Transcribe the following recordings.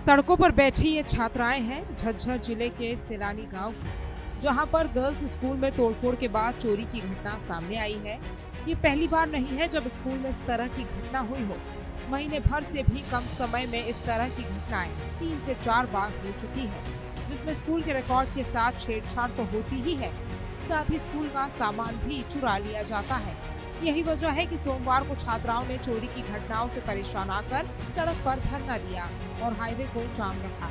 सड़कों पर बैठी ये छात्राएं हैं झज्जर जिले के सैलानी गांव की, जहां पर गर्ल्स स्कूल में तोड़फोड़ के बाद चोरी की घटना सामने आई है। ये पहली बार नहीं है जब स्कूल में इस तरह की घटना हुई हो। महीने भर से भी कम समय में इस तरह की घटनाएं 3 से 4 बार हो चुकी है, जिसमें स्कूल के रिकॉर्ड के साथ छेड़छाड़ तो होती ही है, साथ ही स्कूल का सामान भी चुरा लिया जाता है। यही वजह है कि सोमवार को छात्राओं ने चोरी की घटनाओं से परेशान आकर सड़क पर धरना दिया और हाईवे को जाम रखा।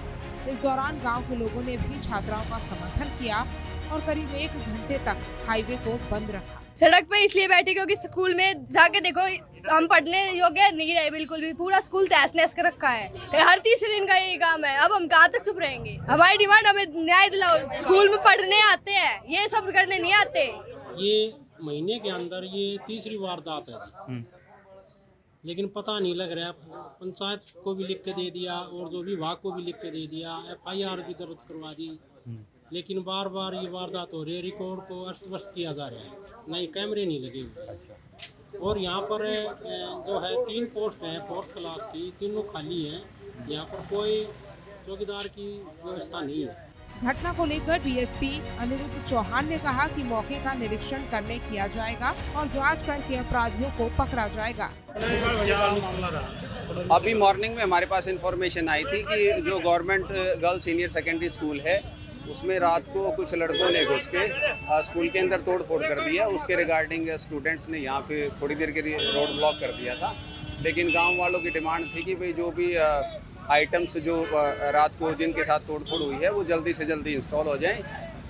इस दौरान गांव के लोगों ने भी छात्राओं का समर्थन किया और करीब 1 घंटे तक हाईवे को बंद रखा। सड़क पे इसलिए बैठे क्योंकि स्कूल में जाके देखो हम पढ़ने योग्य नहीं रहे, बिल्कुल भी पूरा स्कूल तहस नहस कर रखा है। हर तीसरे दिन का यही काम है। अब हम कहाँ तक चुप रहेंगे? हमारी डिमांड हमें न्याय दिलाओ। स्कूल में पढ़ने आते हैं, ये सब करने नहीं आते। ये महीने के अंदर ये तीसरी वारदात है, लेकिन पता नहीं लग रहा। पंचायत को भी लिख के दे दिया और जो विभाग को भी लिख के दे दिया, FIR भी दर्ज करवा दी, लेकिन बार बार ये वारदात हो रही है। रिकॉर्ड को अस्त व्यस्त किया जा रहा है, नहीं कैमरे नहीं लगे हुए। और यहाँ पर जो है 3 पोस्ट हैं 4th क्लास की, तीनों खाली हैं। यहाँ पर कोई चौकीदार की व्यवस्था नहीं है। घटना को लेकर DSP अनिरुद्ध चौहान ने कहा कि मौके का निरीक्षण करने किया जाएगा और जांच करके अपराधियों को पकड़ा जाएगा। अभी मॉर्निंग में हमारे पास इंफॉर्मेशन आई थी कि जो government girls senior secondary school है उसमें रात को कुछ लड़कों ने घुस के स्कूल के अंदर तोड़ फोड़ कर दिया। उसके रिगार्डिंग स्टूडेंट्स ने यहाँ पे थोड़ी देर के लिए रोड ब्लॉक कर दिया था, लेकिन गांव वालों की डिमांड थी कि भाई जो भी आइटम्स जो रात को जिनके साथ तोड़ फोड़ हुई है वो जल्दी से जल्दी इंस्टॉल हो जाएं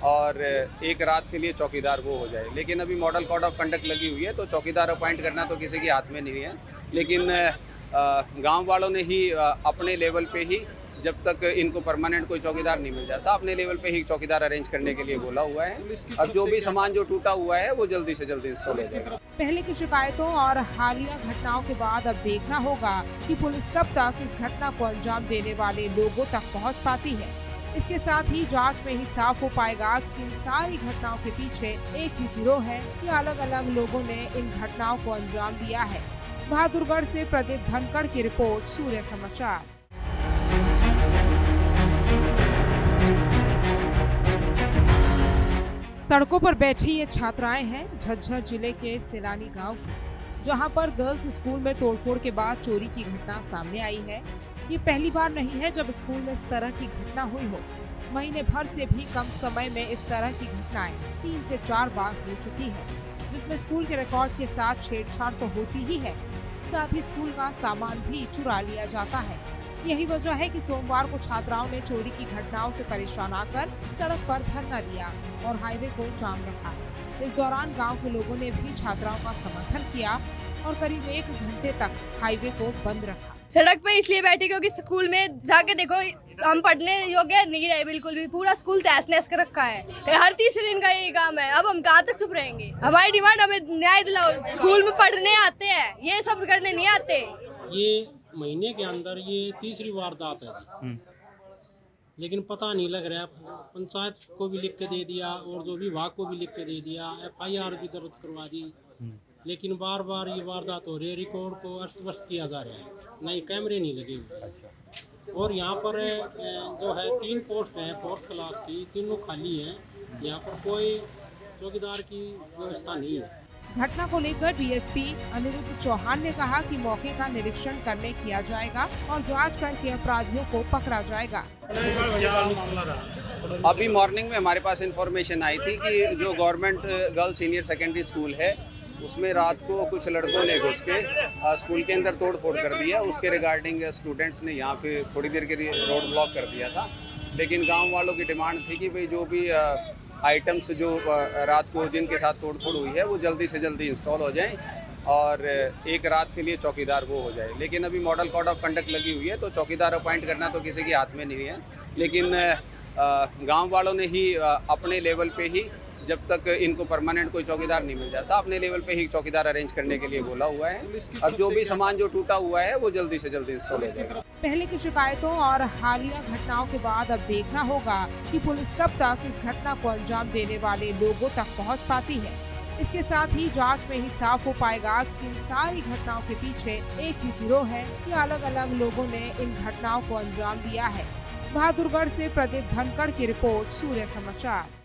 और एक रात के लिए चौकीदार वो हो जाए। लेकिन अभी मॉडल कोड ऑफ कंडक्ट लगी हुई है, तो चौकीदार अपॉइंट करना तो किसी के हाथ में नहीं है। लेकिन गांव वालों ने ही अपने लेवल पे ही, जब तक इनको परमानेंट कोई चौकीदार नहीं मिल जाता, अपने लेवल पे ही चौकीदार अरेंज करने के लिए बोला हुआ है। अब जो भी सामान जो टूटा हुआ है वो जल्दी से जल्दी इंस्टॉल हो जाएगा। पहले की शिकायतों और हालिया घटनाओं के बाद अब देखना होगा कि पुलिस कब तक इस घटना को अंजाम देने वाले लोगों तक पहुंच पाती है। इसके साथ ही जांच में ही साफ हो पाएगा कि इन सारी घटनाओं के पीछे एक ही गिरोह है या अलग अलग लोगों ने इन घटनाओं को अंजाम दिया है। बहादुरगढ़ से प्रदीप धनखड़ की रिपोर्ट, सूर्य समाचार। सड़कों पर बैठी ये छात्राएं हैं झज्जर जिले के सैलानी गांव की, जहां पर गर्ल्स स्कूल में तोड़फोड़ के बाद चोरी की घटना सामने आई है। ये पहली बार नहीं है जब स्कूल में इस तरह की घटना हुई हो। महीने भर से भी कम समय में इस तरह की घटनाएं 3 से 4 बार हो चुकी है, जिसमें स्कूल के रिकॉर्ड के साथ छेड़छाड़ तो होती ही है, साथ ही स्कूल का सामान भी चुरा लिया जाता है। यही वजह है कि सोमवार को छात्राओं ने चोरी की घटनाओं से परेशान आकर सड़क पर धरना दिया और हाईवे को जाम रखा। इस दौरान गांव के लोगों ने भी छात्राओं का समर्थन किया और करीब 1 घंटे तक हाईवे को बंद रखा। सड़क पे इसलिए बैठे क्योंकि स्कूल में जाके देखो हम पढ़ने योग्य नहीं रहे, बिल्कुल भी पूरा स्कूल तहस नहस कर रखा है। हर तीसरे दिन का यही काम है। अब हम कहाँ तक चुप रहेंगे? हमारी डिमांड हमें न्याय दिलाओ। स्कूल में पढ़ने आते हैं, ये सब करने नहीं आते। ये महीने के अंदर ये तीसरी वारदात है, लेकिन पता नहीं लग रहा। पंचायत को भी लिख के दे दिया और जो विभाग को भी लिख के दे दिया, FIR भी दर्ज करवा दी, लेकिन बार बार ये वारदात हो रही है। रिकॉर्ड को अस्त व्यस्त किया जा रहा है, नहीं कैमरे नहीं लगे हुए। और यहाँ पर जो है 3 पोस्ट हैं 4th क्लास की, तीनों खाली हैं। यहाँ पर कोई चौकीदार की व्यवस्था नहीं है। घटना को लेकर DSP अनिरुद्ध चौहान ने कहा कि मौके का निरीक्षण करने किया जाएगा और जांच करके अपराधियों को पकड़ा जाएगा। अभी मॉर्निंग में हमारे पास इंफॉर्मेशन आई थी कि जो government girls senior secondary school है उसमें रात को कुछ लड़कों ने घुस के स्कूल के अंदर तोड़ फोड़ कर दिया। उसके रिगार्डिंग स्टूडेंट्स ने यहाँ पे थोड़ी देर के लिए रोड ब्लॉक कर दिया था, लेकिन गांव वालों की डिमांड थी कि भाई जो भी आइटम्स जो रात को जिनके साथ तोड़ फोड़ हुई है वो जल्दी से जल्दी इंस्टॉल हो जाएं और एक रात के लिए चौकीदार वो हो जाए। लेकिन अभी मॉडल कोड ऑफ कंडक्ट लगी हुई है, तो चौकीदार अपॉइंट करना तो किसी के हाथ में नहीं है। लेकिन गांव वालों ने ही अपने लेवल पे ही, जब तक इनको परमानेंट कोई चौकीदार नहीं मिल जाता, अपने लेवल पे ही चौकीदार अरेंज करने के लिए बोला हुआ है। अब जो भी सामान जो टूटा हुआ है वो जल्दी से जल्दी इंस्टॉल हो जाएगा। पहले की शिकायतों और हालिया घटनाओं के बाद अब देखना होगा कि पुलिस कब तक इस घटना को अंजाम देने वाले लोगों तक पहुंच पाती है। इसके साथ ही जांच में ही साफ हो पाएगा कि इन सारी घटनाओं के पीछे एक ही गिरोह है या अलग अलग लोगों ने इन घटनाओं को अंजाम दिया है। बहादुरगढ़ से प्रदीप धनखड़ की रिपोर्ट, सूर्य समाचार।